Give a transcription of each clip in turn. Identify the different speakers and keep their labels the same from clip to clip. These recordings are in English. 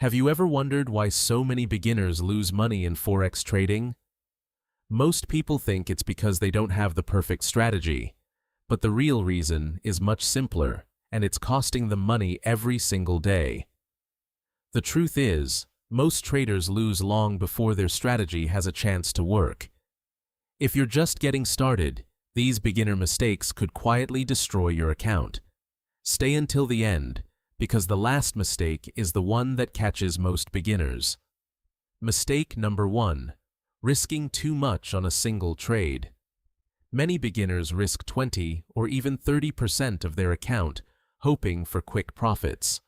Speaker 1: Have you ever wondered why so many beginners lose money in Forex trading? Most people think it's because they don't have the perfect strategy, but the real reason is much simpler, and it's costing them money every single day. The truth is, most traders lose long before their strategy has a chance to work. If you're just getting started, these beginner mistakes could quietly destroy your account. Stay until the end, because the last mistake is the one that catches most beginners. Mistake number 1. Risking too much on a single trade. Many beginners risk 20 or even 30% of their account, hoping for quick profits.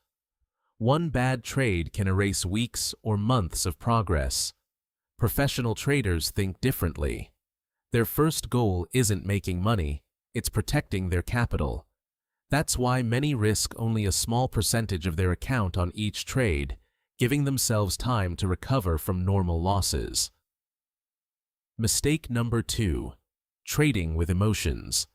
Speaker 1: One bad trade can erase weeks or months of progress. Professional traders think differently. Their first goal isn't making money, it's protecting their capital. That's why many risk only a small percentage of their account on each trade, giving themselves time to recover from normal losses. Mistake number 2. Trading with emotions.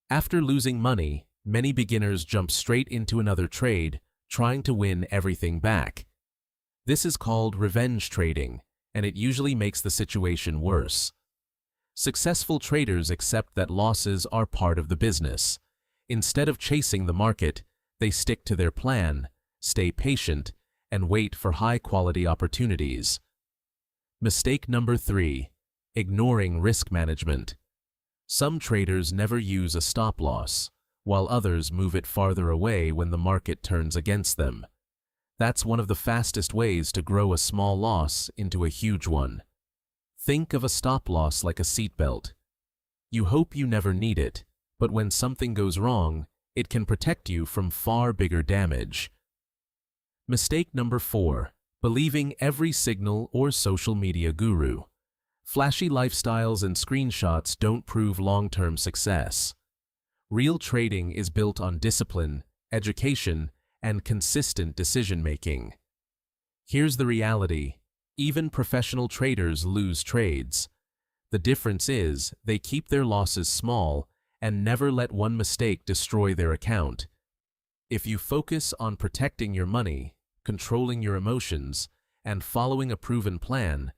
Speaker 1: After losing money, many beginners jump straight into another trade, trying to win everything back. This is called revenge trading, and it usually makes the situation worse. Successful traders accept that losses are part of the business. Instead of chasing the market, they stick to their plan, stay patient, and wait for high-quality opportunities. Mistake number 3. Ignoring risk management. Some traders never use a stop-loss, while others move it farther away when the market turns against them. That's one of the fastest ways to grow a small loss into a huge one. Think of a stop-loss like a seatbelt. You hope you never need it, but when something goes wrong, it can protect you from far bigger damage. Mistake number 4. Believing every signal or social media guru. Flashy lifestyles and screenshots don't prove long-term success. Real trading is built on discipline, education, and consistent decision-making. Here's the reality. Even professional traders lose trades. The difference is they keep their losses small and never let one mistake destroy their account. If you focus on protecting your money, controlling your emotions, and following a proven plan,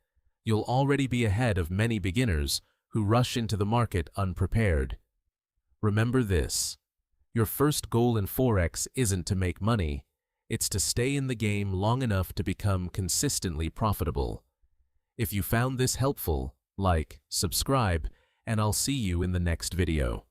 Speaker 1: you'll already be ahead of many beginners who rush into the market unprepared. Remember this: your first goal in Forex isn't to make money, it's to stay in the game long enough to become consistently profitable. If you found this helpful, like, subscribe, and I'll see you in the next video.